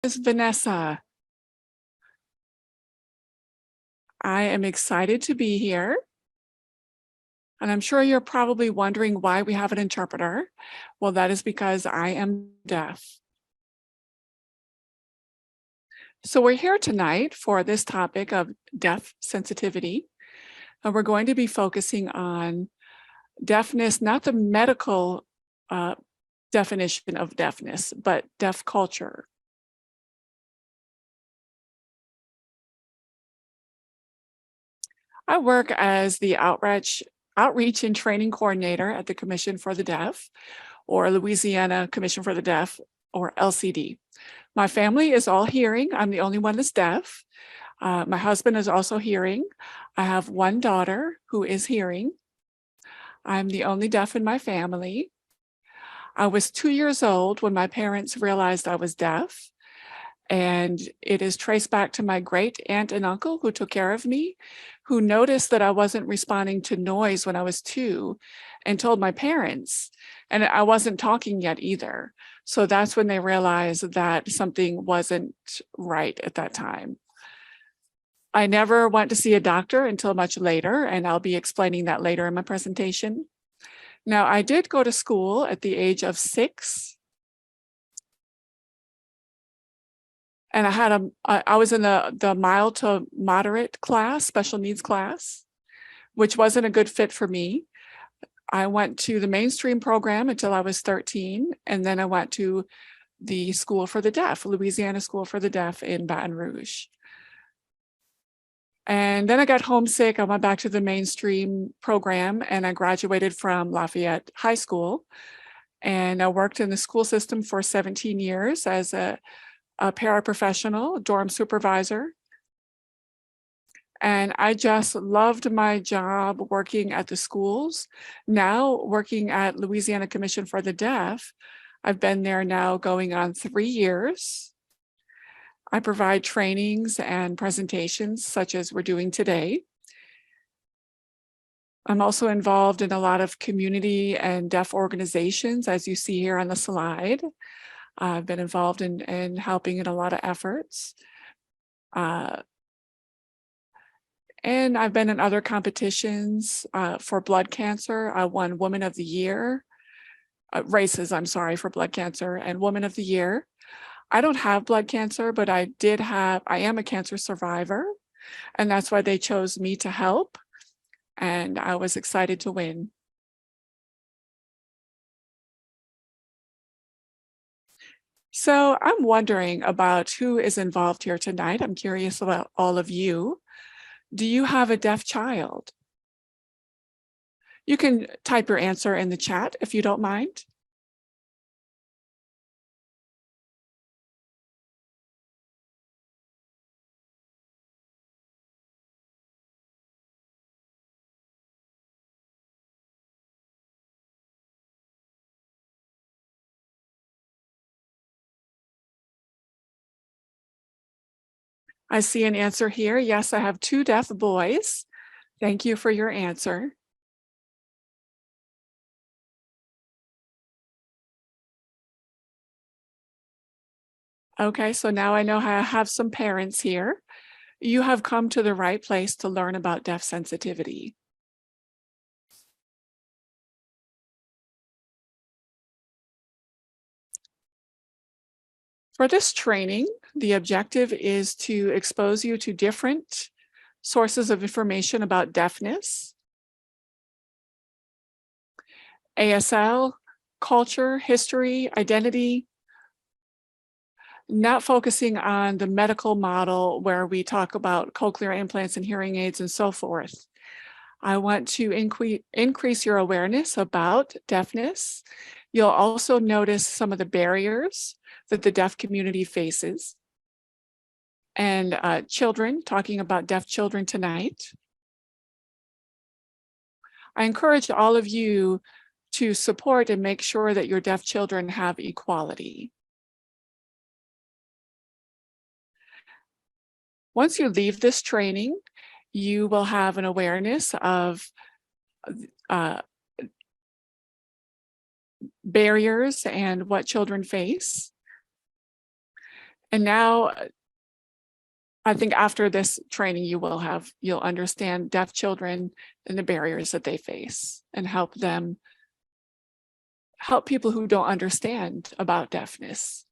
is Vanessa. I am excited to be here. And I'm sure you're probably wondering why we have an interpreter. Well, that is because I am deaf. So we're here tonight for this topic of deaf sensitivity. And we're going to be focusing on deafness, not the medical definition of deafness, but deaf culture. I work as the outreach and training coordinator at the Commission for the Deaf, or Louisiana Commission for the Deaf, or LCD. My family is all hearing. I'm the only one that's deaf. My husband is also hearing. I have one daughter who is hearing. I'm the only deaf in my family. I was 2 years old when my parents realized I was deaf. And it is traced back to my great aunt and uncle who took care of me, who noticed that I wasn't responding to noise when I was 2 and told my parents, and I wasn't talking yet either. So that's when they realized that something wasn't right at that time. I never went to see a doctor until much later, and I'll be explaining that later in my presentation. Now, I did go to school at the age of 6. And I was in the mild to moderate class, special needs class, which wasn't a good fit for me. I went to the mainstream program until I was 13, and then I went to the School for the Deaf, Louisiana School for the Deaf in Baton Rouge. And then I got homesick. I went back to the mainstream program and I graduated from Lafayette High School. And I worked in the school system for 17 years as a paraprofessional, dorm supervisor. And I just loved my job working at the schools. Now working at Louisiana Commission for the Deaf, I've been there now going on 3 years. I provide trainings and presentations such as we're doing today. I'm also involved in a lot of community and deaf organizations, as you see here on the slide. I've been involved in helping in a lot of efforts. And I've been in other competitions for blood cancer. I won Woman of the Year, races, I'm sorry, for blood cancer and Woman of the Year. I don't have blood cancer, but I am a cancer survivor, and that's why they chose me to help. And I was excited to win. So I'm wondering about who is involved here tonight. I'm curious about all of you. Do you have a deaf child? You can type your answer in the chat if you don't mind. I see an answer here. Yes, I have 2 deaf boys. Thank you for your answer. Okay, so now I know how I have some parents here. You have come to the right place to learn about deaf sensitivity. For this training, the objective is to expose you to different sources of information about deafness, ASL, culture, history, identity, not focusing on the medical model where we talk about cochlear implants and hearing aids and so forth. I want to increase your awareness about deafness. You'll also notice some of the barriers that the deaf community faces. And children, talking about deaf children tonight. I encourage all of you to support and make sure that your deaf children have equality. Once you leave this training, you will have an awareness of barriers and what children face. And now I think after this training, you'll understand deaf children and the barriers that they face and help people who don't understand about deafness.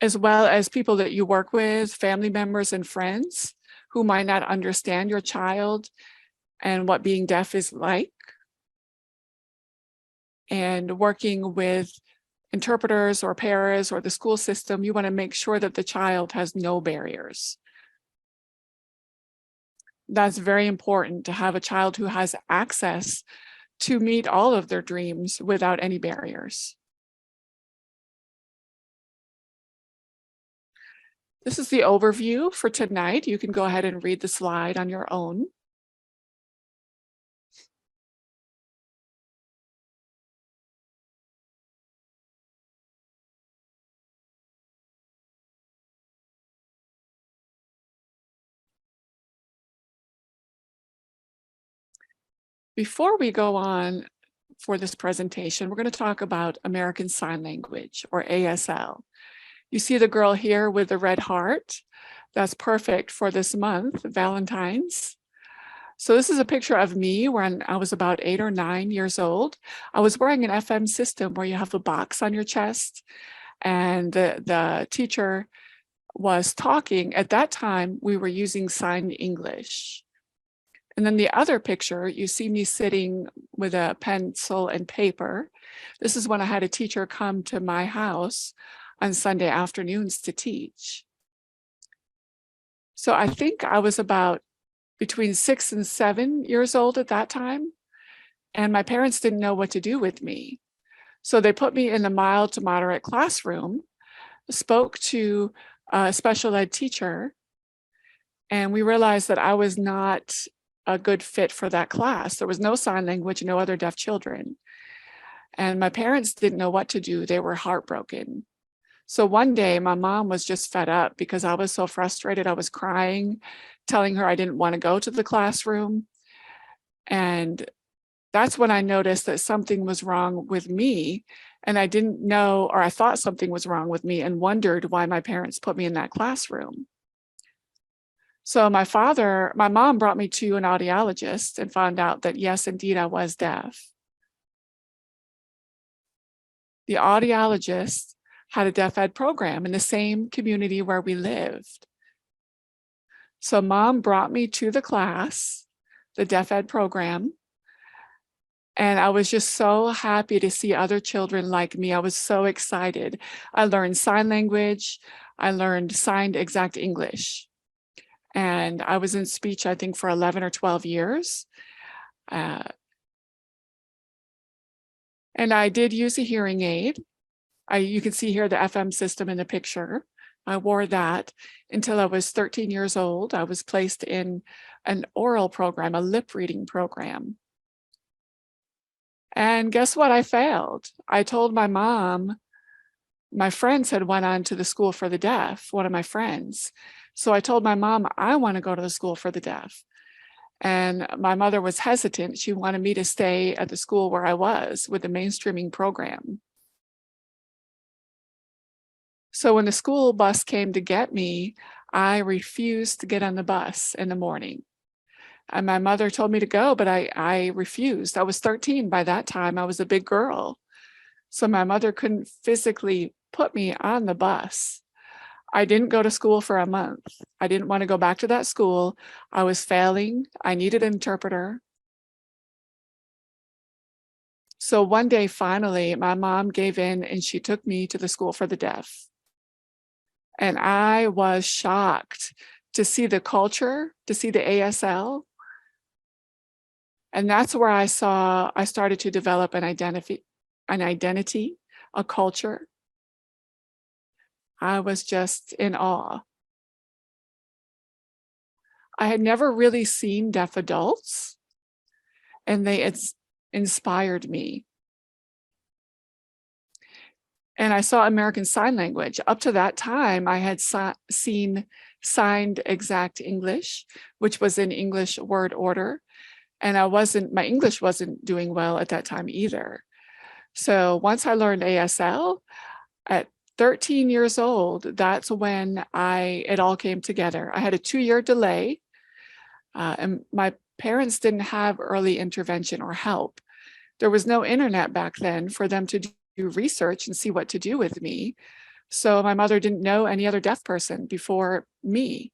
As well as people that you work with, family members and friends who might not understand your child and what being deaf is like. And working with interpreters or paras or the school system, you want to make sure that the child has no barriers. That's very important, to have a child who has access to meet all of their dreams without any barriers. This is the overview for tonight. You can go ahead and read the slide on your own. Before we go on for this presentation, we're going to talk about American Sign Language, or ASL. You see the girl here with the red heart? That's perfect for this month, Valentine's. So this is a picture of me when I was about 8 or 9 years old. I was wearing an FM system where you have a box on your chest, and the teacher was talking. At that time, we were using signed English. And then the other picture, you see me sitting with a pencil and paper. This is when I had a teacher come to my house on Sunday afternoons to teach. So I think I was about between 6 and 7 years old at that time. And my parents didn't know what to do with me. So they put me in the mild to moderate classroom, spoke to a special ed teacher, and we realized that I was not a good fit for that class. There was no sign language, no other deaf children. And my parents didn't know what to do. They were heartbroken. So one day my mom was just fed up because I was so frustrated. I was crying, telling her I didn't want to go to the classroom. And that's when I noticed that something was wrong with me. And I didn't know, or I thought something was wrong with me and wondered why my parents put me in that classroom. So my mom brought me to an audiologist and found out that yes, indeed, I was deaf. The audiologist had a deaf ed program in the same community where we lived. So mom brought me to the class, the deaf ed program, and I was just so happy to see other children like me. I was so excited. I learned sign language. I learned signed exact English. And I was in speech, I think, for 11 or 12 years. And I did use a hearing aid. You can see here the FM system in the picture. I wore that until I was 13 years old. I was placed in an oral program, a lip reading program. And guess what? I failed. I told my mom, my friends had went on to the school for the deaf, one of my friends. So I told my mom, I want to go to the school for the deaf. And my mother was hesitant. She wanted me to stay at the school where I was with the mainstreaming program. So when the school bus came to get me, I refused to get on the bus in the morning. And my mother told me to go, but I refused. I was 13 by that time. I was a big girl. So my mother couldn't physically put me on the bus. I didn't go to school for a month. I didn't want to go back to that school. I was failing. I needed an interpreter. So one day, finally, my mom gave in and she took me to the school for the deaf. And I was shocked to see the culture, to see the ASL. And that's where I started to develop an identity, a culture. I was just in awe. I had never really seen deaf adults, and it's inspired me. And I saw American Sign Language. Up to that time, I had seen signed exact English, which was in English word order. And my English wasn't doing well at that time either. So once I learned ASL at 13 years old, that's when it all came together. I had a 2-year delay, and my parents didn't have early intervention or help. There was no internet back then for them to do research and see what to do with me. So my mother didn't know any other deaf person before me.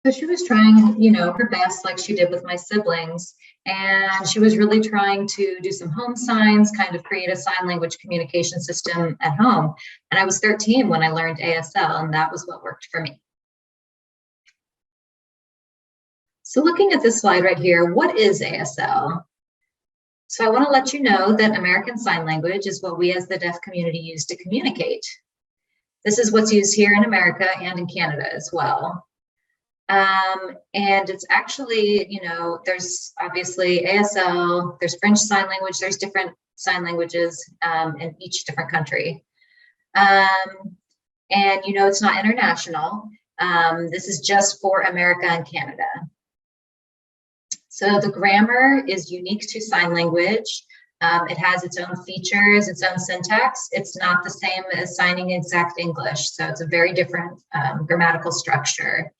So she was trying, you know, her best, like she did with my siblings. And she was really trying to do some home signs, kind of create a sign language communication system at home. And I was 13 when I learned ASL, and that was what worked for me. So looking at this slide right here, what is ASL? So I want to let you know that American Sign Language is what we as the deaf community use to communicate. This is what's used here in America and in Canada as well. And it's actually, you know, there's obviously ASL, there's French Sign Language, there's different sign languages in each different country. And, you know, it's not international. This is just for America and Canada. So the grammar is unique to sign language. It has its own features, its own syntax. It's not the same as signing exact English. So it's a very different grammatical structure.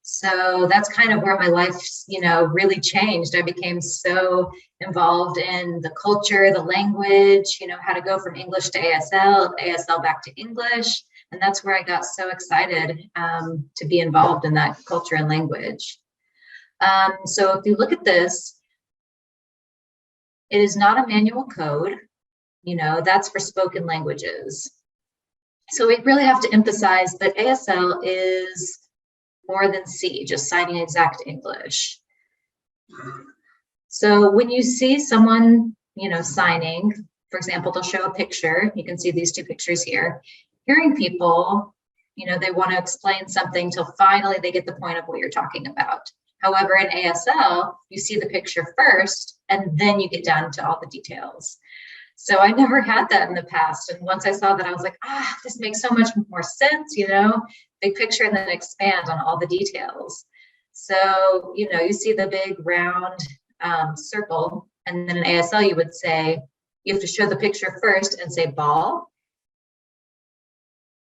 So that's kind of where my life, you know, really changed. I became so involved in the culture, the language, you know, how to go from English to ASL, ASL back to English. And that's where I got so excited to be involved in that culture and language. So if you look at this, it is not a manual code, you know, that's for spoken languages. So we really have to emphasize that ASL is more than C, just signing exact English. So when you see someone, you know, signing, for example, they'll show a picture. You can see these two pictures here. Hearing people, you know, they want to explain something till finally they get the point of what you're talking about. However, in ASL, you see the picture first, and then you get down to all the details. So I never had that in the past. And once I saw that, I was like, this makes so much more sense, you know, big picture and then expand on all the details. So, you know, you see the big round circle, and then in ASL, you would say, you have to show the picture first and say ball.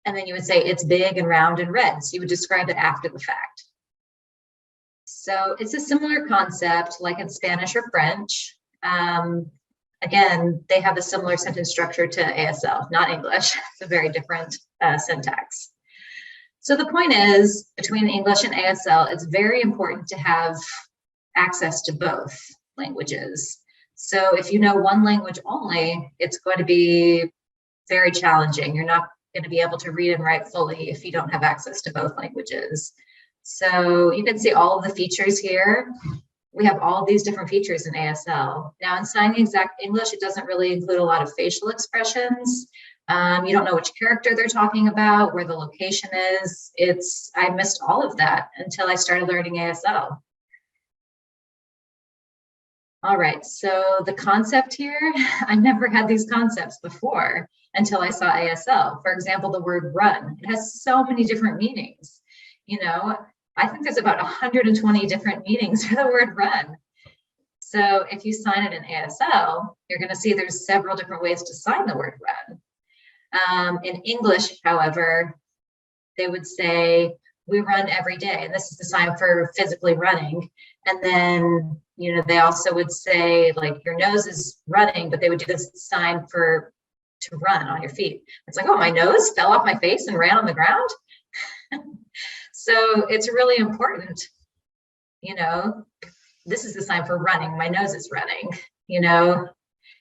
And then you would say it's big and round and red. So you would describe it after the fact. So it's a similar concept like in Spanish or French. Again, they have a similar sentence structure to ASL, not English. It's a very different syntax. So the point is, between English and ASL, it's very important to have access to both languages. So if you know one language only, it's going to be very challenging. You're not going to be able to read and write fully if you don't have access to both languages. So you can see all of the features here. We have all these different features in ASL. Now in signing exact English, it doesn't really include a lot of facial expressions. You don't know which character they're talking about, where the location is. I missed all of that until I started learning ASL. All right, so the concept here, I never had these concepts before until I saw ASL. For example, the word run, it has so many different meanings. You know, I think there's about 120 different meanings for the word run. So if you sign it in ASL, you're going to see there's several different ways to sign the word run. In English, however, they would say, we run every day. And this is the sign for physically running. And then, you know, they also would say, like, your nose is running, but they would do this sign to run on your feet. It's like, oh, my nose fell off my face and ran on the ground. So it's really important, you know, this is the sign for running. My nose is running, you know,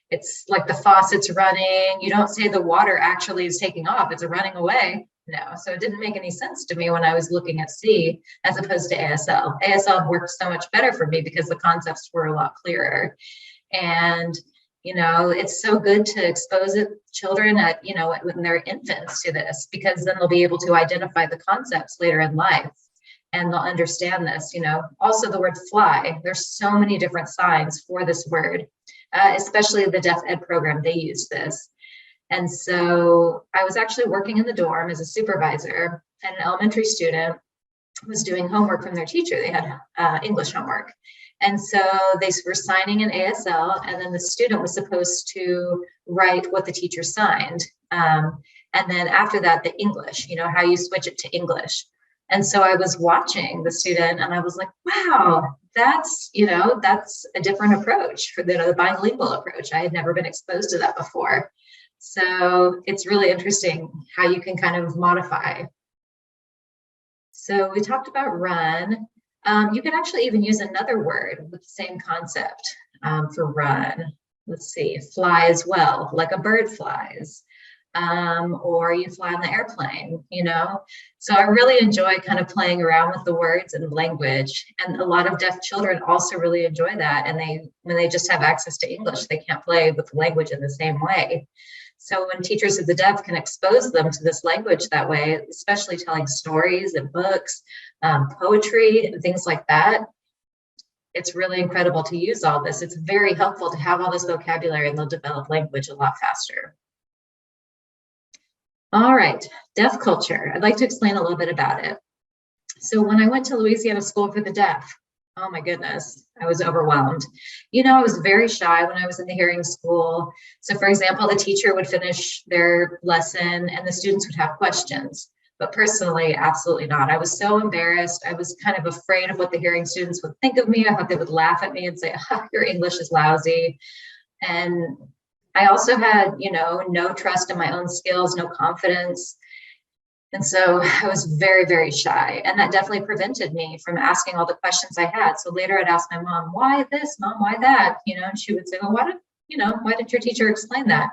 it's like the faucet's running. You don't say the water actually is taking off. It's running away. No, so it didn't make any sense to me when I was looking at C as opposed to ASL. ASL worked so much better for me because the concepts were a lot clearer. And, you know, it's so good to expose children at, you know, when they're infants to this, because then they'll be able to identify the concepts later in life and they'll understand this, you know. Also the word fly, there's so many different signs for this word, especially the deaf ed program, they use this. And so I was actually working in the dorm as a supervisor and an elementary student was doing homework from their teacher. They had English homework. And so they were signing an ASL, and then the student was supposed to write what the teacher signed. And then after that, the English, how you switch it to English. And so I was watching the student and I was like, wow, that's a different approach for the bilingual approach. I had never been exposed to that before. So it's really interesting how you can kind of modify. So we talked about run. You can actually even use another word with the same concept for run. Let's see, fly as well, like a bird flies. Or you fly on the airplane, So I really enjoy kind of playing around with the words and language. And a lot of deaf children also really enjoy that. And when they just have access to English, they can't play with the language in the same way. So when teachers of the deaf can expose them to this language that way, especially telling stories and books, poetry and things like that, it's really incredible to use all this. It's very helpful to have all this vocabulary, and they'll develop language a lot faster. All right, deaf culture. I'd like to explain a little bit about it. So when I went to Louisiana School for the Deaf, oh my goodness, I was overwhelmed. I was very shy when I was in the hearing school. So for example, the teacher would finish their lesson and the students would have questions. But personally, absolutely not. I was so embarrassed. I was kind of afraid of what the hearing students would think of me. I thought they would laugh at me and say, oh, your English is lousy. And I also had, no trust in my own skills, no confidence. And so I was very, very shy. And that definitely prevented me from asking all the questions I had. So later I'd ask my mom, why this, Mom, why that? And she would say, well, why did your teacher explain that?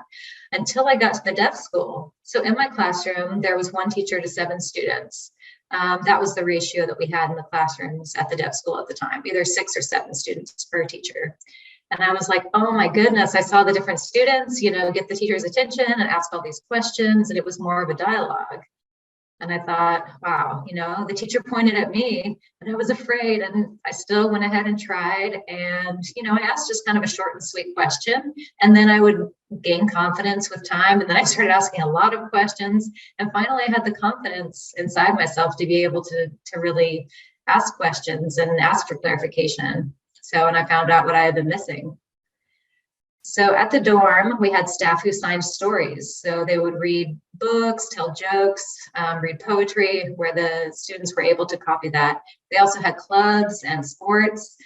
Until I got to the deaf school. So in my classroom, there was 1 teacher to 7 students. That was the ratio that we had in the classrooms at the deaf school at the time, either 6 or 7 students per teacher. And I was like, oh my goodness, I saw the different students, get the teacher's attention and ask all these questions. And it was more of a dialogue. And I thought, wow, the teacher pointed at me and I was afraid, and I still went ahead and tried. And, I asked just kind of a short and sweet question, and then I would gain confidence with time. And then I started asking a lot of questions. And finally, I had the confidence inside myself to be able to really ask questions and ask for clarification. And I found out what I had been missing. So at the dorm, we had staff who signed stories. So they would read books, tell jokes, read poetry, where the students were able to copy that. They also had clubs and sports.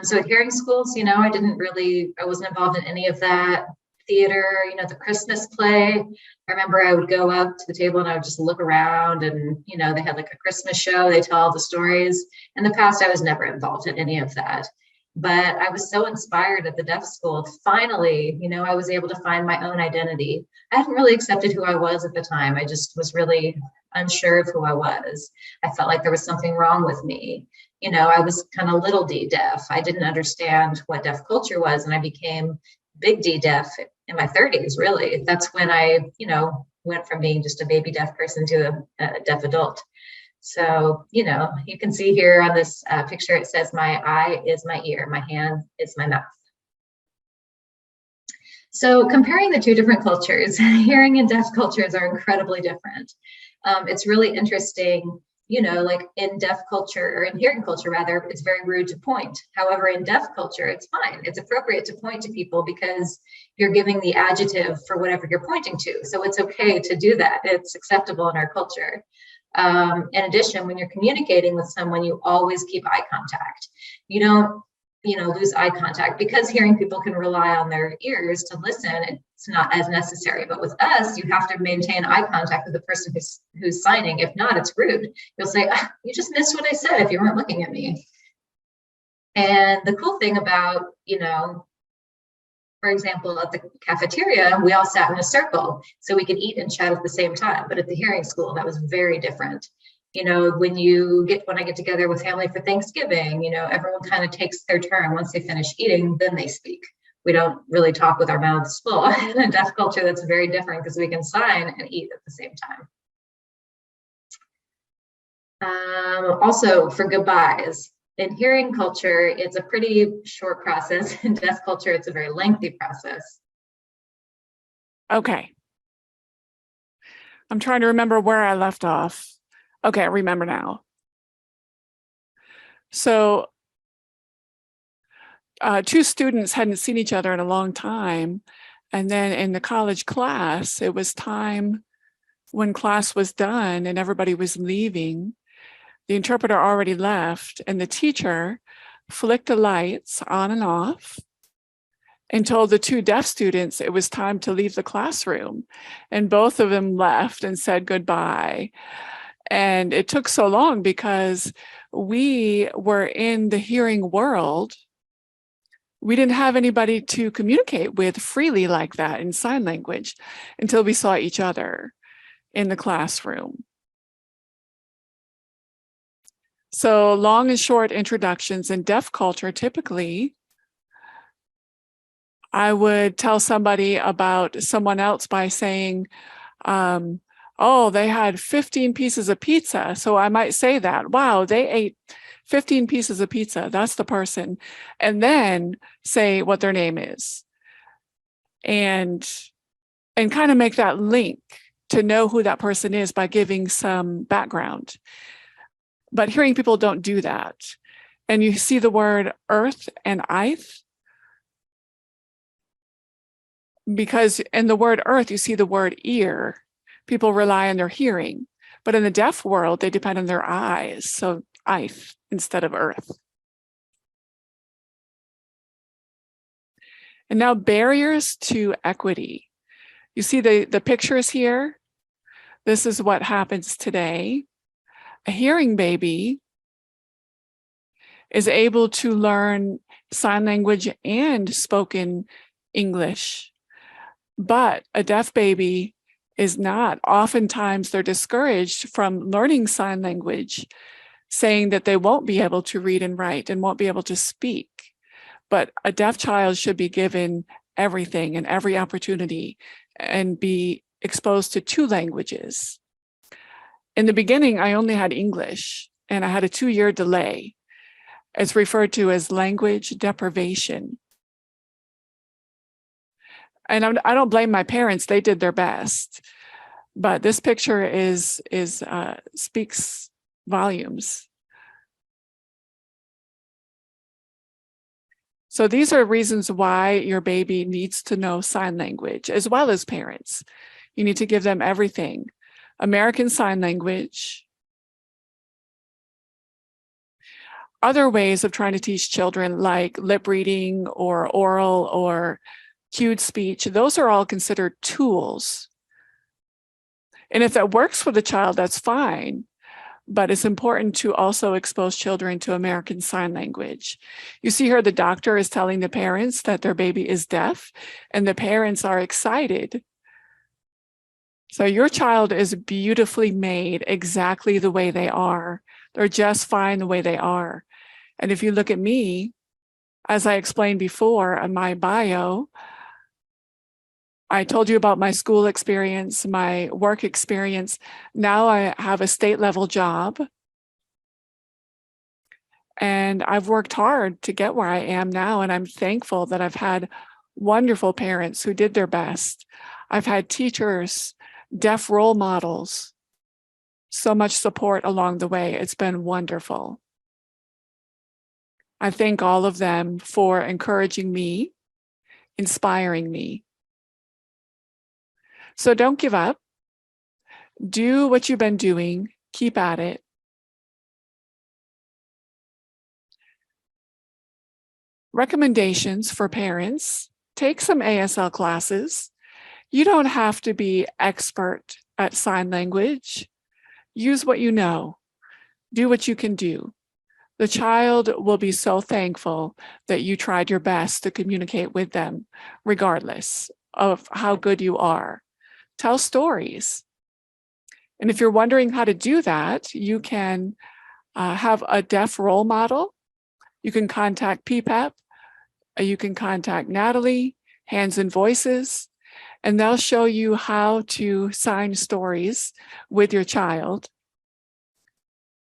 So at hearing schools, I wasn't involved in any of that. Theater, the Christmas play. I remember I would go up to the table and I would just look around, and, they had like a Christmas show. They tell all the stories. In the past, I was never involved in any of that. But I was so inspired at the deaf school. Finally, I was able to find my own identity. I hadn't really accepted who I was at the time. I just was really unsure of who I was. I felt like there was something wrong with me. I was kind of little d deaf. I didn't understand what deaf culture was. And I became big D deaf in my 30s, really. That's when I, went from being just a baby deaf person to a deaf adult. So, you can see here on this picture, it says my eye is my ear, my hand is my mouth. So comparing the 2 different cultures, hearing and deaf cultures are incredibly different. It's really interesting, like in deaf culture, or in hearing culture rather, it's very rude to point. However, in deaf culture, it's fine. It's appropriate to point to people because you're giving the adjective for whatever you're pointing to. So it's okay to do that. It's acceptable in our culture. In addition, when you're communicating with someone, you always keep eye contact. You don't, lose eye contact, because hearing people can rely on their ears to listen. It's not as necessary, but with us, you have to maintain eye contact with the person who's signing. If not, it's rude. You'll say, you just missed what I said if you weren't looking at me. And the cool thing about, for example, at the cafeteria, we all sat in a circle so we could eat and chat at the same time. But at the hearing school, that was very different. When I get together with family for Thanksgiving, everyone kind of takes their turn. Once they finish eating, then they speak. We don't really talk with our mouths full. In a deaf culture, that's very different because we can sign and eat at the same time. Also, for goodbyes. In hearing culture, it's a pretty short process. In deaf culture, it's a very lengthy process. Okay. I'm trying to remember where I left off. Okay, I remember now. So two students hadn't seen each other in a long time. And then in the college class, it was time when class was done and everybody was leaving. The interpreter already left, and the teacher flicked the lights on and off and told the two deaf students it was time to leave the classroom. And both of them left and said goodbye. And it took so long because we were in the hearing world. We didn't have anybody to communicate with freely like that in sign language until we saw each other in the classroom. So long and short introductions in deaf culture, typically, I would tell somebody about someone else by saying, oh, they had 15 pieces of pizza. So I might say that, wow, they ate 15 pieces of pizza. That's the person. And then say what their name is. And kind of make that link to know who that person is by giving some background. But hearing people don't do that. And you see the word earth and ith, because in the word earth, you see the word ear. People rely on their hearing. But in the deaf world, they depend on their eyes. So ith instead of earth. And now barriers to equity. You see the pictures here? This is what happens today. A hearing baby is able to learn sign language and spoken English, but a deaf baby is not. Oftentimes they're discouraged from learning sign language, saying that they won't be able to read and write and won't be able to speak. But a deaf child should be given everything and every opportunity and be exposed to two languages. In the beginning, I only had English, and I had a 2-year delay. It's referred to as language deprivation. And I don't blame my parents, they did their best. But this picture speaks volumes. So these are reasons why your baby needs to know sign language, as well as parents. You need to give them everything. American Sign Language. Other ways of trying to teach children, like lip reading or oral or cued speech, those are all considered tools. And if that works for the child, that's fine. But it's important to also expose children to American Sign Language. You see here, the doctor is telling the parents that their baby is deaf, and the parents are excited. So your child is beautifully made exactly the way they are. They're just fine the way they are. And if you look at me, as I explained before in my bio, I told you about my school experience, my work experience. Now I have a state level job. And I've worked hard to get where I am now. And I'm thankful that I've had wonderful parents who did their best. I've had teachers, deaf role models, so much support along the way. It's been wonderful. I thank all of them for encouraging me, inspiring me. So don't give up. Do what you've been doing. Keep at it. Recommendations for parents: take some ASL classes. You don't have to be expert at sign language. Use what you know. Do what you can do. The child will be so thankful that you tried your best to communicate with them, regardless of how good you are. Tell stories. And if you're wondering how to do that, you can have a deaf role model. You can contact PPEP. You can contact Natalie, Hands and Voices, and they'll show you how to sign stories with your child.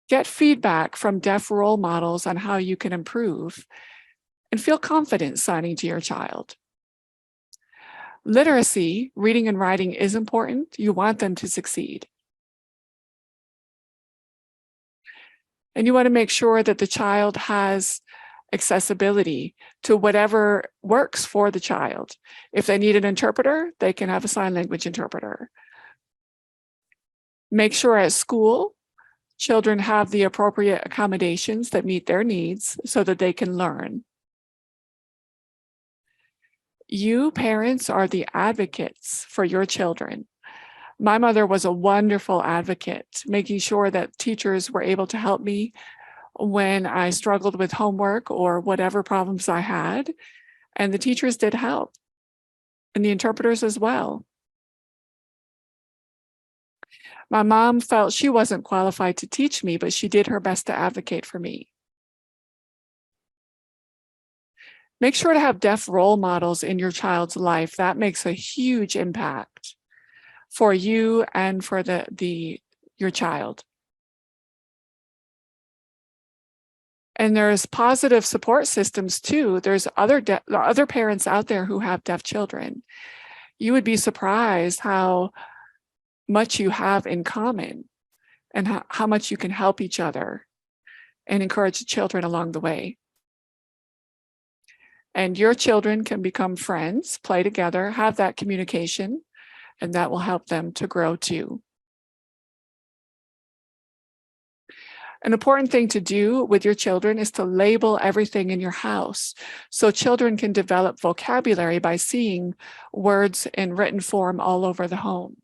Get feedback from deaf role models on how you can improve, and feel confident signing to your child. Literacy, reading and writing, is important. You want them to succeed. And you want to make sure that the child has accessibility to whatever works for the child. If they need an interpreter, they can have a sign language interpreter. Make sure at school, children have the appropriate accommodations that meet their needs so that they can learn. You parents are the advocates for your children. My mother was a wonderful advocate, making sure that teachers were able to help me when I struggled with homework or whatever problems I had. And the teachers did help, and the interpreters as well. My mom felt she wasn't qualified to teach me, but she did her best to advocate for me. Make sure to have deaf role models in your child's life. That makes a huge impact for you and for your child. And there's positive support systems too. There's other parents out there who have deaf children. You would be surprised how much you have in common and how much you can help each other and encourage the children along the way. And your children can become friends, play together, have that communication, and that will help them to grow too. An important thing to do with your children is to label everything in your house so children can develop vocabulary by seeing words in written form all over the home.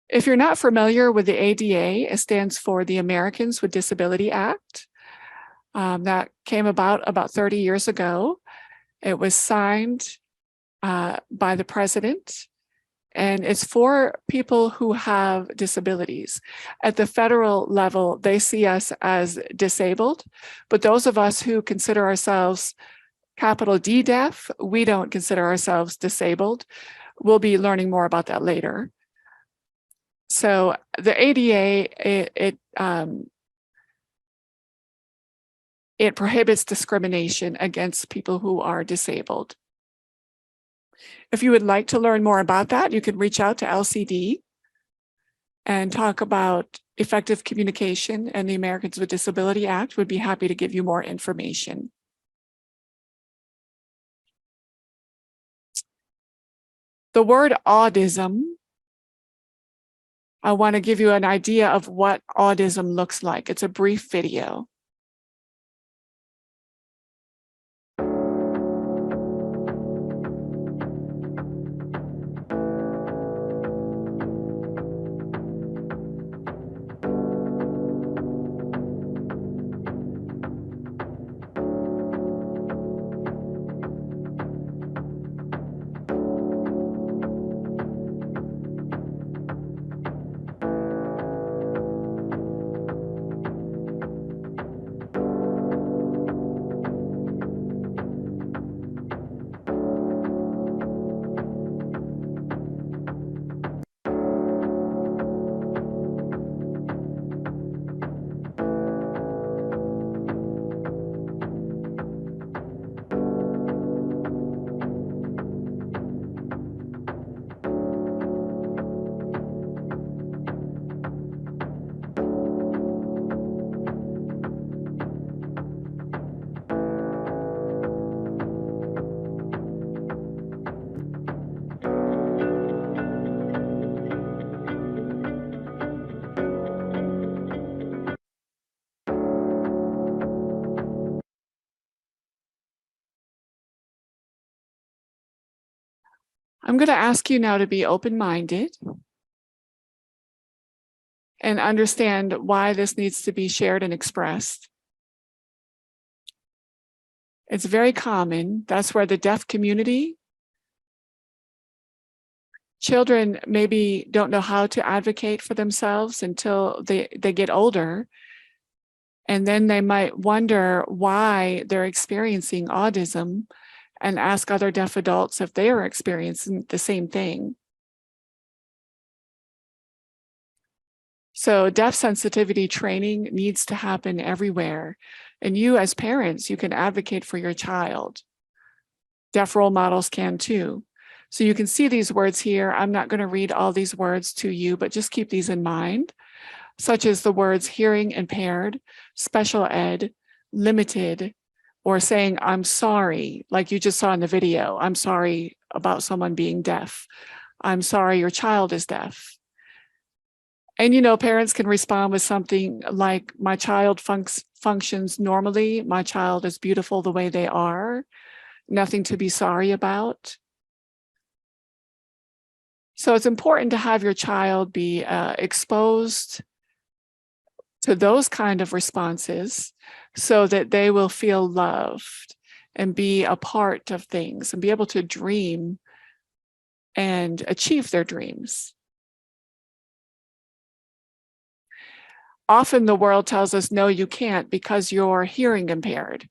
If you're not familiar with the ADA, it stands for the Americans with Disability Act. That came about 30 years ago. It was signed by the president, and it's for people who have disabilities. At the federal level, they see us as disabled, but those of us who consider ourselves capital D deaf, we don't consider ourselves disabled. We'll be learning more about that later. So the ADA, it prohibits discrimination against people who are disabled. If you would like to learn more about that, you can reach out to LCD and talk about effective communication and the Americans with Disability Act. Would be happy to give you more information. The word autism, I want to give you an idea of what autism looks like. It's a brief video. I'm going to ask you now to be open-minded and understand why this needs to be shared and expressed. It's very common. That's where the deaf community, children maybe don't know how to advocate for themselves until they get older. And then they might wonder why they're experiencing autism and ask other deaf adults if they are experiencing the same thing. So deaf sensitivity training needs to happen everywhere. And you as parents, you can advocate for your child. Deaf role models can too. So you can see these words here. I'm not going to read all these words to you, but just keep these in mind, such as the words hearing impaired, special ed, limited, or saying, I'm sorry, like you just saw in the video. I'm sorry about someone being deaf. I'm sorry your child is deaf. And, you know, parents can respond with something like, my child functions normally. My child is beautiful the way they are. Nothing to be sorry about. So it's important to have your child be exposed to those kind of responses so that they will feel loved and be a part of things and be able to dream and achieve their dreams. Often the world tells us, no, you can't because you're hearing impaired,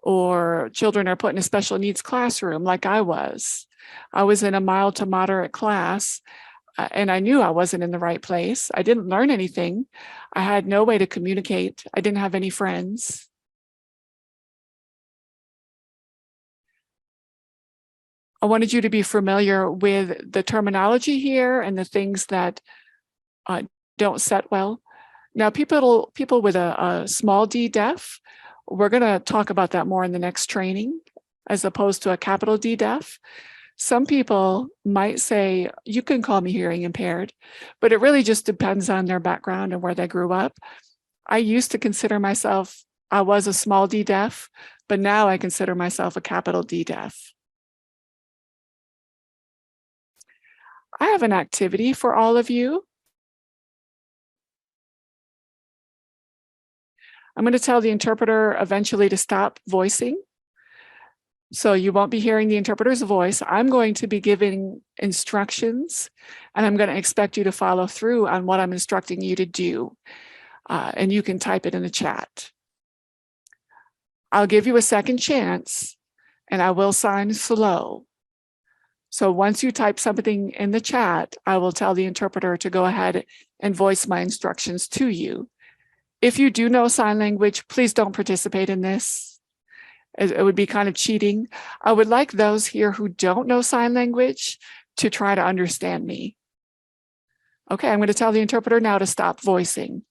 or children are put in a special needs classroom like I was. I was in a mild to moderate class and I knew I wasn't in the right place. I didn't learn anything. I had no way to communicate. I didn't have any friends. I wanted you to be familiar with the terminology here and the things that don't set well. Now, people with a small d deaf, we're going to talk about that more in the next training, as opposed to a capital D deaf. Some people might say, you can call me hearing impaired, but it really just depends on their background and where they grew up. I used to consider myself, I was a small d deaf, but now I consider myself a capital D deaf. I have an activity for all of you. I'm going to tell the interpreter eventually to stop voicing. So you won't be hearing the interpreter's voice. I'm going to be giving instructions, and I'm going to expect you to follow through on what I'm instructing you to do. And you can type it in the chat. I'll give you a second chance, and I will sign slow. So once you type something in the chat, I will tell the interpreter to go ahead and voice my instructions to you. If you do know sign language, please don't participate in this. It would be kind of cheating. I would like those here who don't know sign language to try to understand me. Okay, I'm going to tell the interpreter now to stop voicing.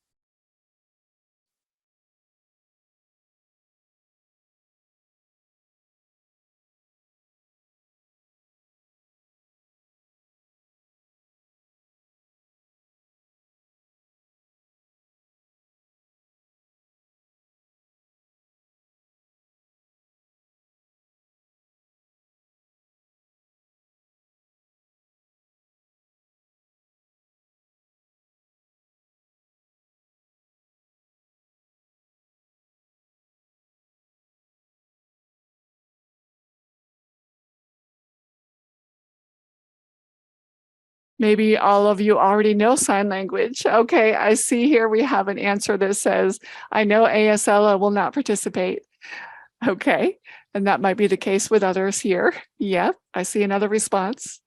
Maybe all of you already know sign language. Okay, I see here we have an answer that says, I know ASL, I will not participate. Okay, and that might be the case with others here. Yep, I see another response.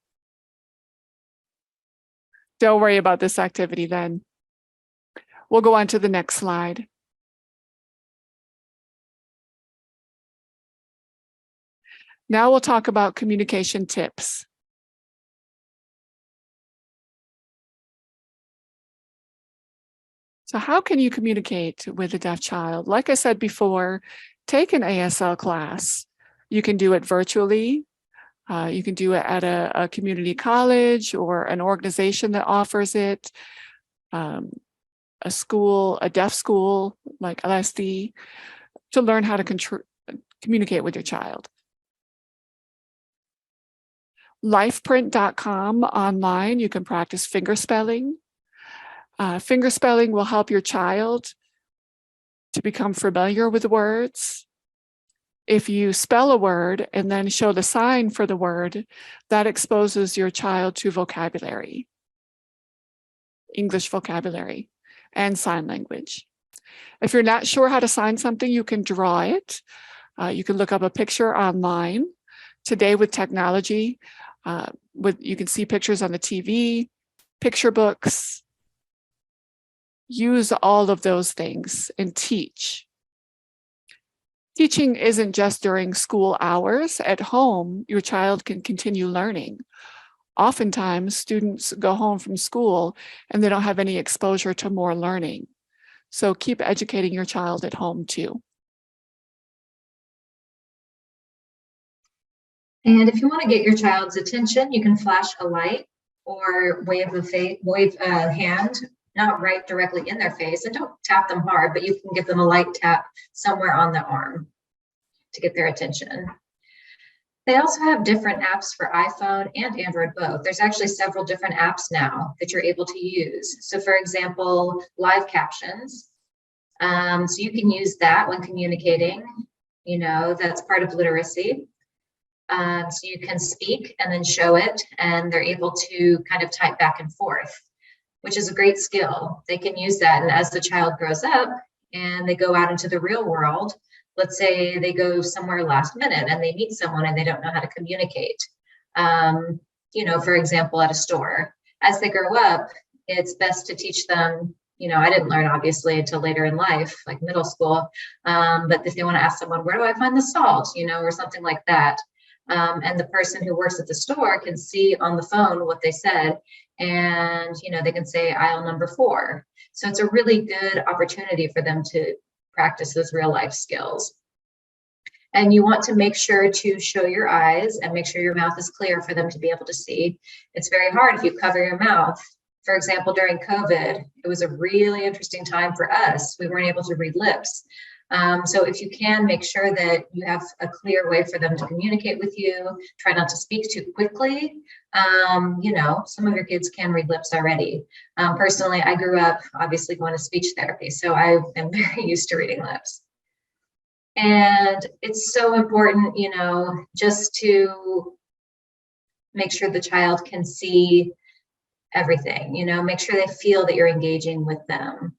Don't worry about this activity then. We'll go on to the next slide. Now we'll talk about communication tips. So how can you communicate with a deaf child? Like I said before, take an ASL class. You can do it virtually. You can do it at a community college or an organization that offers it, a school, a deaf school like LSD, to learn how to communicate with your child. Lifeprint.com online, you can practice fingerspelling. Fingerspelling will help your child to become familiar with words. If you spell a word and then show the sign for the word, that exposes your child to vocabulary, English vocabulary, and sign language. If you're not sure how to sign something, you can draw it. You can look up a picture online. Today with technology, you can see pictures on the TV, picture books. Use all of those things and teach. Teaching isn't just during school hours. At home, your child can continue learning. Oftentimes, students go home from school and they don't have any exposure to more learning. So keep educating your child at home too. And if you want to get your child's attention, you can flash a light or wave a hand, not right directly in their face, and don't tap them hard, but you can give them a light tap somewhere on the arm to get their attention. They also have different apps for iPhone and Android both. There's actually several different apps now that you're able to use. So for example, live captions. So you can use that when communicating, that's part of literacy. So you can speak and then show it, and they're able to kind of type back and forth, which is a great skill. They can use that. And as the child grows up and they go out into the real world, let's say they go somewhere last minute and they meet someone and they don't know how to communicate, for example, at a store. As they grow up, it's best to teach them, I didn't learn obviously until later in life, like middle school, but if they want to ask someone, where do I find the salt, or something like that. And the person who works at the store can see on the phone what they said, and they can say aisle number 4. So it's a really good opportunity for them to practice those real life skills. And you want to make sure to show your eyes and make sure your mouth is clear for them to be able to see. It's very hard if you cover your mouth. For example, during COVID, it was a really interesting time for us. We weren't able to read lips. So if you can, make sure that you have a clear way for them to communicate with you. Try not to speak too quickly. Some of your kids can read lips already. Personally, I grew up obviously going to speech therapy, so I am very used to reading lips. And it's so important, just to make sure the child can see everything, make sure they feel that you're engaging with them.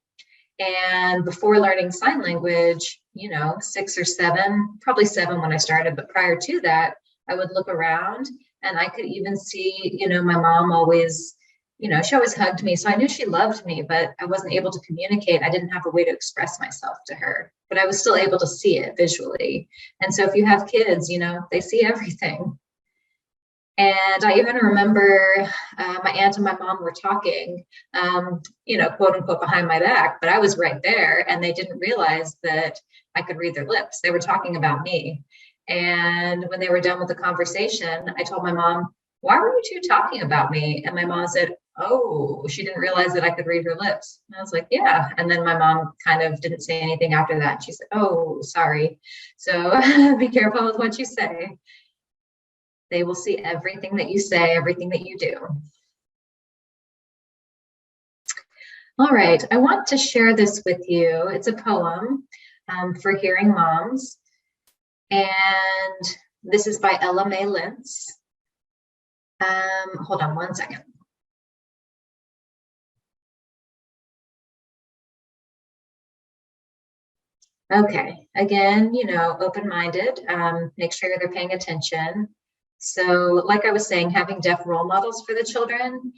And before learning sign language, 6 or 7, probably 7 when I started, but prior to that, I would look around and I could even see, my mom always, she always hugged me. So I knew she loved me, but I wasn't able to communicate. I didn't have a way to express myself to her, but I was still able to see it visually. And so if you have kids, they see everything. And I even remember my aunt and my mom were talking, quote unquote, behind my back, but I was right there and they didn't realize that I could read their lips. They were talking about me. And when they were done with the conversation, I told my mom, why were you two talking about me? And my mom said, oh, she didn't realize that I could read her lips. And I was like, yeah. And then my mom kind of didn't say anything after that. She said, oh, sorry. So be careful with what you say. They will see everything that you say, everything that you do. All right, I want to share this with you. It's a poem for hearing moms. And this is by Ella May Lentz. Hold on one second. Okay, again, open-minded, make sure they're paying attention. So like I was saying, having deaf role models for the children,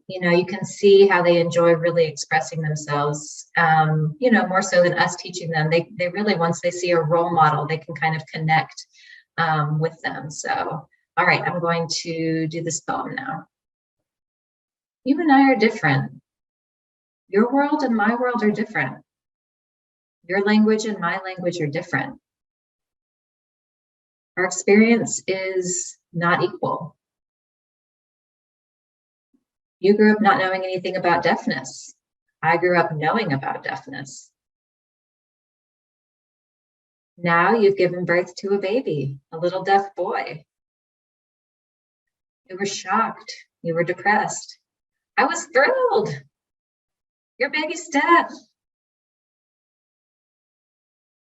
you can see how they enjoy really expressing themselves, more so than us teaching them. They really, once they see a role model, they can kind of connect with them. So, all right, I'm going to do this poem now. You and I are different. Your world and my world are different. Your language and my language are different. Our experience is not equal. You grew up not knowing anything about deafness. I grew up knowing about deafness. Now you've given birth to a baby, a little deaf boy. You were shocked. You were depressed. I was thrilled. Your baby's deaf.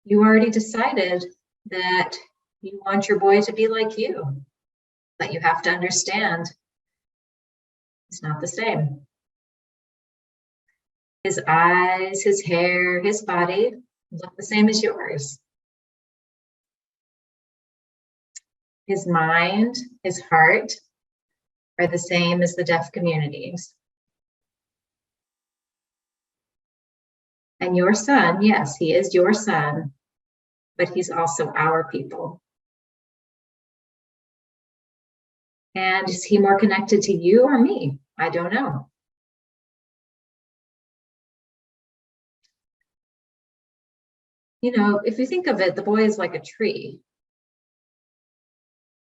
You already decided that you want your boy to be like you, but you have to understand it's not the same. His eyes, his hair, his body look the same as yours. His mind, his heart are the same as the deaf community's. And your son, yes, he is your son, but he's also our people. And is he more connected to you or me? I don't know. You know, if you think of it, the boy is like a tree.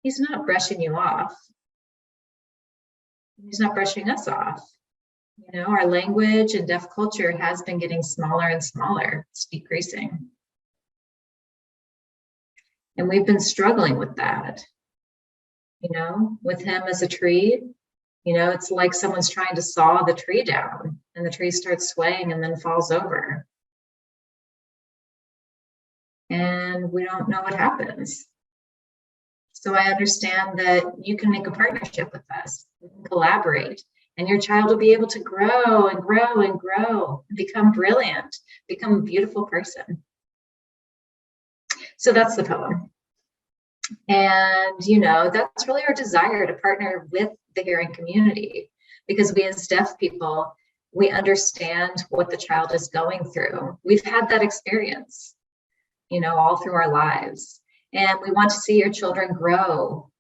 He's not brushing you off. He's not brushing us off. You know, our language and deaf culture has been getting smaller and smaller. It's decreasing. And we've been struggling with that. You know, with him as a tree, you know, it's like someone's trying to saw the tree down and the tree starts swaying and then falls over. And we don't know what happens. So I understand that you can make a partnership with us, we can collaborate, and your child will be able to grow and grow and grow, and become brilliant, become a beautiful person. So that's the poem. And, you know, that's really our desire to partner with the hearing community, because we as deaf people, we understand what the child is going through. We've had that experience, you know, all through our lives. And we want to see your children grow.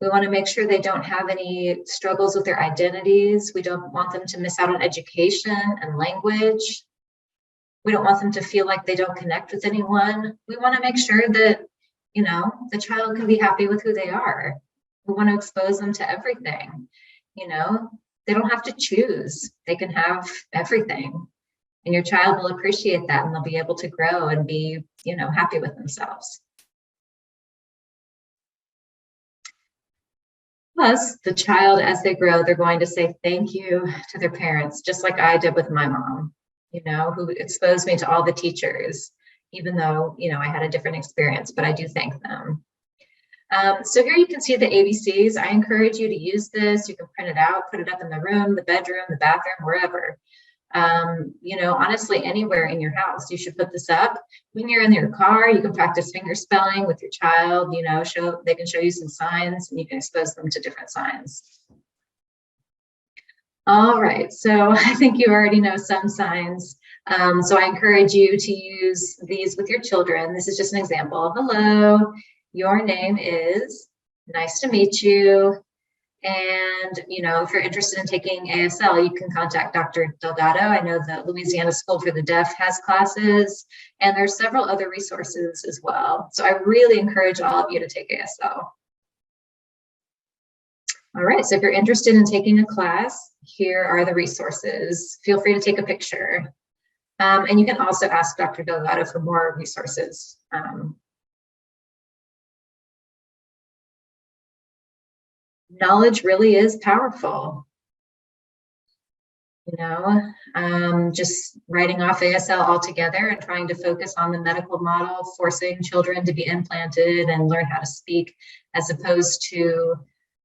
We want to make sure they don't have any struggles with their identities. We don't want them to miss out on education and language. We don't want them to feel like they don't connect with anyone. We want to make sure that, you know, the child can be happy with who they are. We want to expose them to everything. You know, they don't have to choose. They can have everything. And your child will appreciate that, and they'll be able to grow and be, you know, happy with themselves. Plus, the child, as they grow, they're going to say thank you to their parents, just like I did with my mom, you know, who exposed me to all the teachers, even though, you know, I had a different experience, but I do thank them. So here you can see the ABCs. I encourage you to use this. You can print it out, put it up in the room, the bedroom, the bathroom, wherever. You know, honestly, anywhere in your house, you should put this up. When you're in your car, you can practice finger spelling with your child, you know, they can show you some signs and you can expose them to different signs. All right, so I think you already know some signs. So I encourage you to use these with your children. This is just an example. Hello, your name is, nice to meet you. And, you know, if you're interested in taking ASL, you can contact Dr. Delgado. I know the Louisiana School for the Deaf has classes, and there's several other resources as well. So I really encourage all of you to take ASL. All right, so if you're interested in taking a class, here are the resources. Feel free to take a picture. And you can also ask Dr. Delgado for more resources. Knowledge really is powerful. You know, just writing off ASL altogether and trying to focus on the medical model, forcing children to be implanted and learn how to speak, as opposed to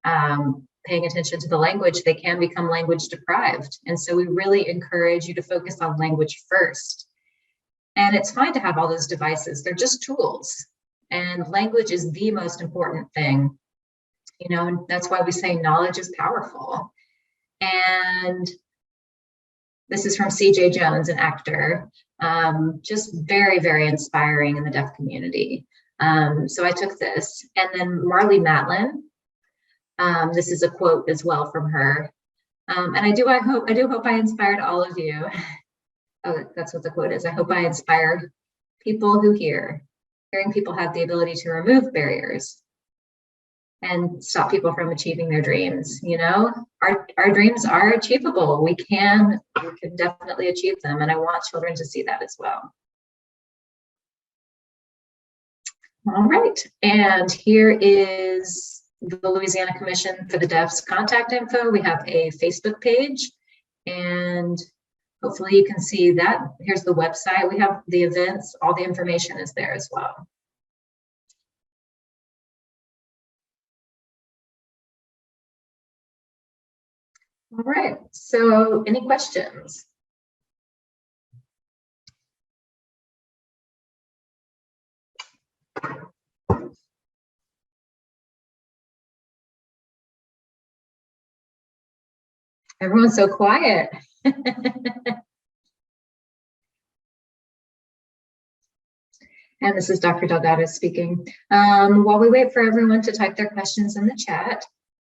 paying attention to the language, they can become language deprived. And so we really encourage you to focus on language first. And it's fine to have all those devices. They're just tools. And language is the most important thing. You know, and that's why we say knowledge is powerful. And this is from C.J. Jones, an actor, just very, very inspiring in the deaf community. So I took this. And then Marlee Matlin, this is a quote as well from her. And I do hope I inspired all of you. Oh, that's what the quote is. I hope I inspire people who hear. Hearing people have the ability to remove barriers and stop people from achieving their dreams. You know, our dreams are achievable. We can definitely achieve them. And I want children to see that as well. All right, and here is the Louisiana Commission for the Deaf's contact info. We have a Facebook page, and hopefully you can see that. Here's the website. We have the events, all the information is there as well. All right, so any questions? Everyone's so quiet. And this is Dr. Delgado speaking. While we wait for everyone to type their questions in the chat,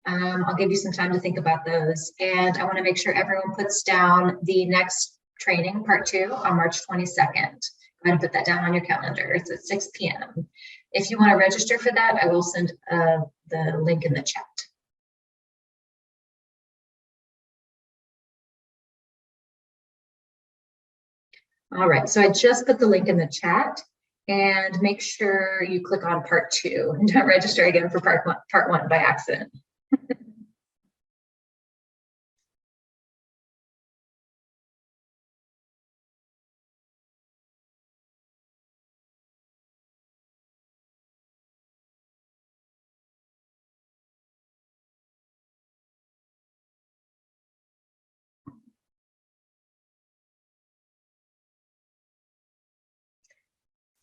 I'll give you some time to think about those. And I want to make sure everyone puts down the next training, part 2, on March 22nd. Go ahead and put that down on your calendar. It's at 6 p.m. If you want to register for that, I will send the link in the chat. All right, so I just put the link in the chat, and make sure you click on part 2 and don't register again for part one by accident.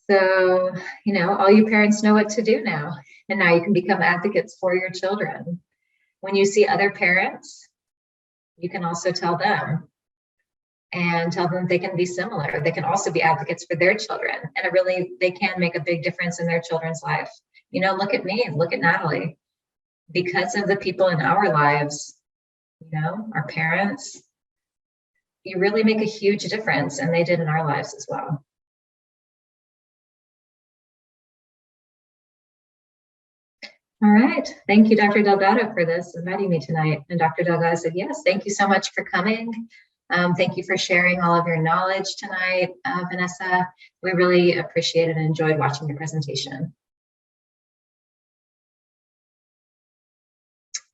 So, you know, all you parents know what to do now, and now you can become advocates for your children. When you see other parents, you can also tell them and tell them they can be similar. They can also be advocates for their children, and they can make a big difference in their children's life. You know, look at me, look at Natalie. Because of the people in our lives, you know, our parents, you really make a huge difference, and they did in our lives as well. All right, thank you, Dr. Delgado, for this, inviting me tonight. And Dr. Delgado said, yes, thank you so much for coming. Thank you for sharing all of your knowledge tonight, Vanessa. We really appreciate and enjoyed watching your presentation.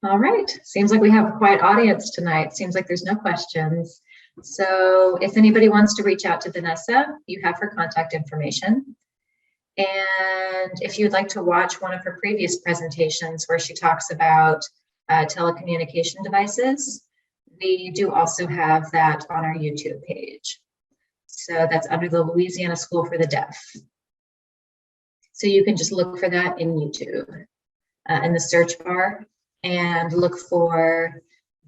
All right, seems like we have a quiet audience tonight. Seems like there's no questions. So if anybody wants to reach out to Vanessa, you have her contact information. And if you'd like to watch one of her previous presentations where she talks about telecommunication devices, we do also have that on our YouTube page. So that's under the Louisiana School for the Deaf. So you can just look for that in YouTube in the search bar and look for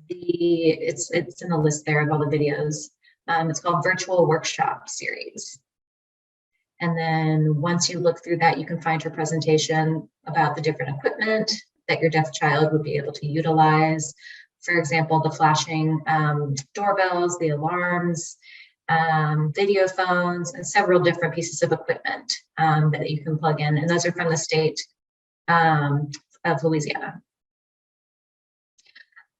it's in the list there of all the videos. It's called Virtual Workshop Series. And then once you look through that, you can find her presentation about the different equipment that your deaf child would be able to utilize. For example, the flashing doorbells, the alarms, video phones, and several different pieces of equipment that you can plug in. And those are from the state of Louisiana.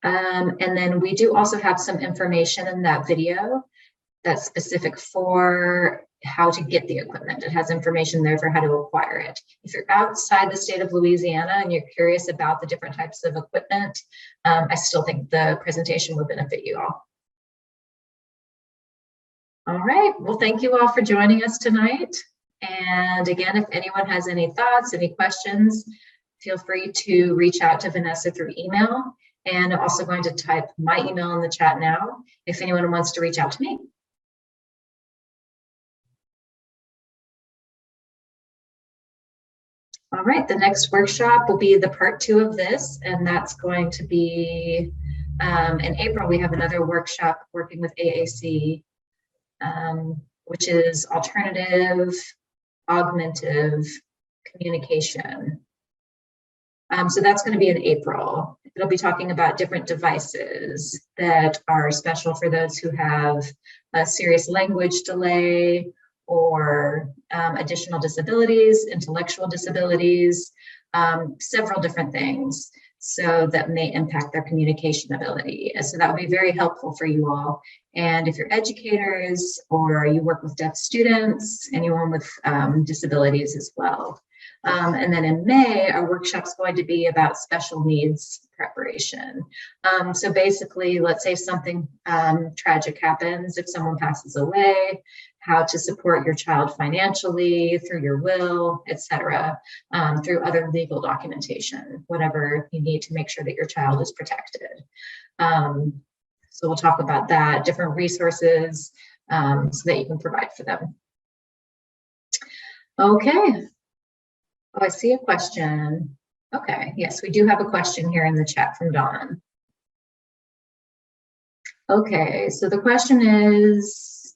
And then we do also have some information in that video that's specific for how to get the equipment. It has information there for how to acquire it. If you're outside the state of Louisiana and you're curious about the different types of equipment, I still think the presentation would benefit you all. All right, well, thank you all for joining us tonight. And again, if anyone has any thoughts, any questions, feel free to reach out to Vanessa through email. And I'm also going to type my email in the chat now if anyone wants to reach out to me. All right, the next workshop will be the part 2 of this, and that's going to be in April. We have another workshop working with AAC, which is alternative, augmentative communication. So that's going to be in April. It'll be talking about different devices that are special for those who have a serious language delay or additional disabilities, intellectual disabilities, several different things, so that may impact their communication ability. And so that would be very helpful for you all. And if you're educators or you work with deaf students, anyone with disabilities as well. And then in May, our workshop's going to be about special needs preparation. So basically, let's say something tragic happens, if someone passes away, how to support your child financially through your will, etc., through other legal documentation, whatever you need to make sure that your child is protected. So we'll talk about that, different resources so that you can provide for them. Okay. Oh, I see a question. Okay, yes, we do have a question here in the chat from Dawn. Okay, so the question is,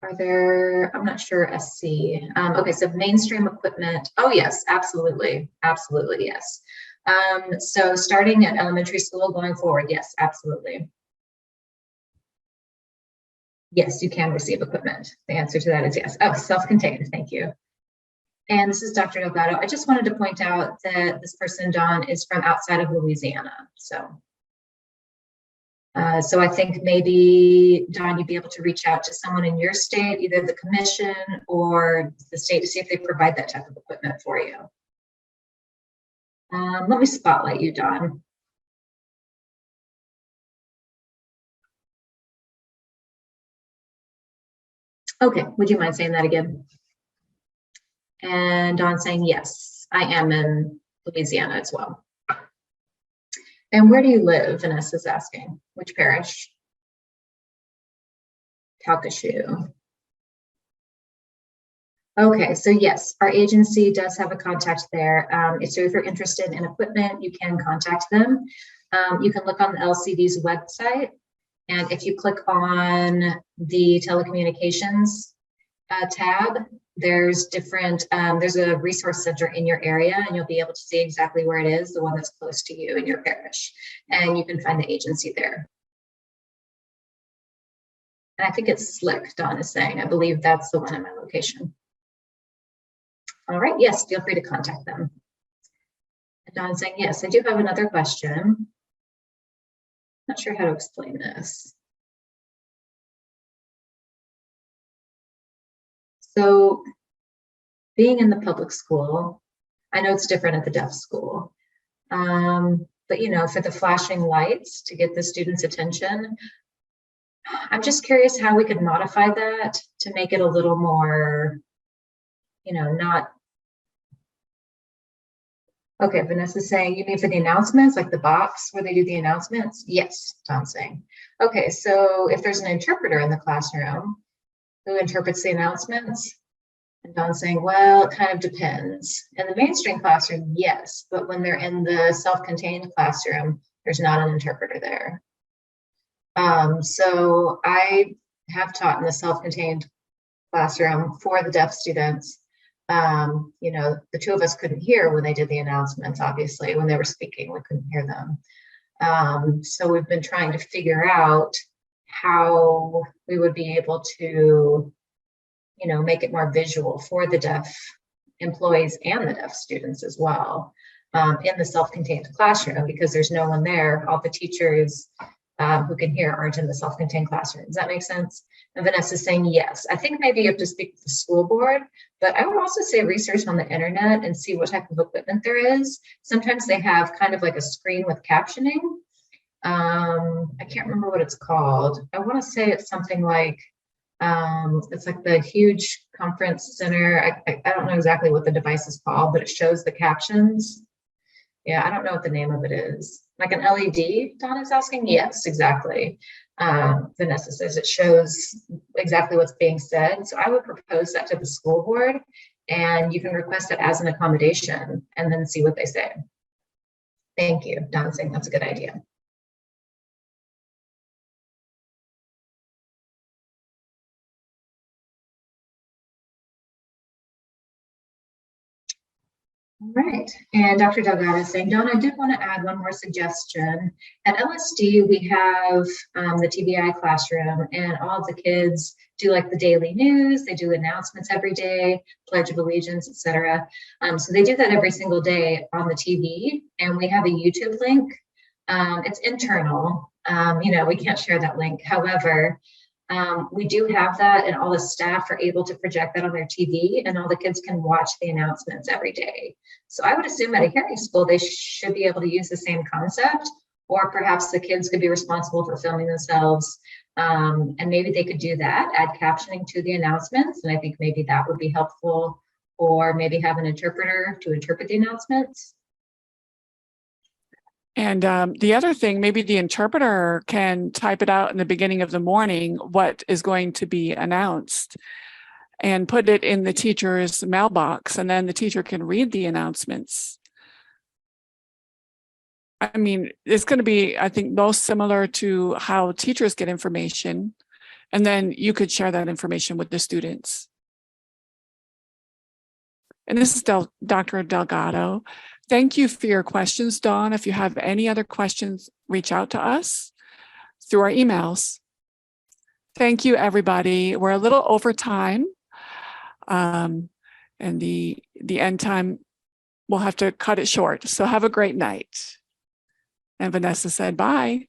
Are there, I'm not sure, SC. Okay, so mainstream equipment. Oh, yes, absolutely. Absolutely, yes. So starting at elementary school going forward, yes, absolutely. Yes, you can receive equipment. The answer to that is yes. Oh, self-contained, thank you. And this is Dr. Delgado. I just wanted to point out that this person, Dawn, is from outside of Louisiana. So I think maybe, Dawn, you'd be able to reach out to someone in your state, either the commission or the state, to see if they provide that type of equipment for you. Let me spotlight you, Dawn. Okay, would you mind saying that again? And Dawn saying, yes, I am in Louisiana as well. And where do you live? Vanessa's asking. Which parish? Calcasieu. Okay, so yes, our agency does have a contact there. So if you're interested in equipment, you can contact them. You can look on the LCD's website, and if you click on the telecommunications tab, there's a resource center in your area, and you'll be able to see exactly where it is, the one that's close to you in your parish, and you can find the agency there. And I think it's Slick, Dawn is saying. I believe that's the one in my location. All right, yes, feel free to contact them. And Dawn's saying, yes, I do have another question. Not sure how to explain this. So being in the public school, I know it's different at the deaf school, but you know, for the flashing lights to get the students' attention, I'm just curious how we could modify that to make it a little more, you know, not. Okay, Vanessa's saying, you mean for the announcements, like the box where they do the announcements? Yes, Tom's saying. Okay, so if there's an interpreter in the classroom who interprets the announcements, and Don's saying, well, it kind of depends. In the mainstream classroom, yes, but when they're in the self-contained classroom, there's not an interpreter there. So I have taught in the self-contained classroom for the deaf students. You know, the two of us couldn't hear when they did the announcements, obviously, when they were speaking, we couldn't hear them. So we've been trying to figure out how we would be able to, you know, make it more visual for the deaf employees and the deaf students as well, in the self-contained classroom, because there's no one there. All the teachers who can hear aren't in the self-contained classroom. Does that make sense? And Vanessa's saying yes. I think maybe you have to speak to the school board, but I would also say research on the internet and see what type of equipment there is. Sometimes they have kind of like a screen with captioning. I can't remember what it's called. I want to say it's something like, it's like the huge conference center. I don't know exactly what the device is called, but it shows the captions. Yeah, I don't know what the name of it is. Like an LED, Donna's asking? Yes, exactly. Vanessa says it shows exactly what's being said. So I would propose that to the school board, and you can request it as an accommodation and then see what they say. Thank you. Donna's saying that's a good idea. All right, and Dr. Delgado is saying, Dawn, I did want to add one more suggestion. At LSD, we have the TBI classroom, and all of the kids do like the daily news, they do announcements every day, Pledge of Allegiance, etc. So they do that every single day on the TV, and we have a YouTube link. It's internal, you know, we can't share that link. However, we do have that, and all the staff are able to project that on their TV, and all the kids can watch the announcements every day. So I would assume at a hearing school, they should be able to use the same concept, or perhaps the kids could be responsible for filming themselves. And maybe they could do that, add captioning to the announcements. And I think maybe that would be helpful, or maybe have an interpreter to interpret the announcements. And the other thing, maybe the interpreter can type it out in the beginning of the morning, what is going to be announced, and put it in the teacher's mailbox, and then the teacher can read the announcements. I mean, it's going to be, I think, most similar to how teachers get information, And then you could share that information with the students. And this is Dr. Delgado. Thank you for your questions, Dawn. If you have any other questions, reach out to us through our emails. Thank you, everybody. We're a little over time. And the end time, we'll have to cut it short. So have a great night. And Vanessa said, bye.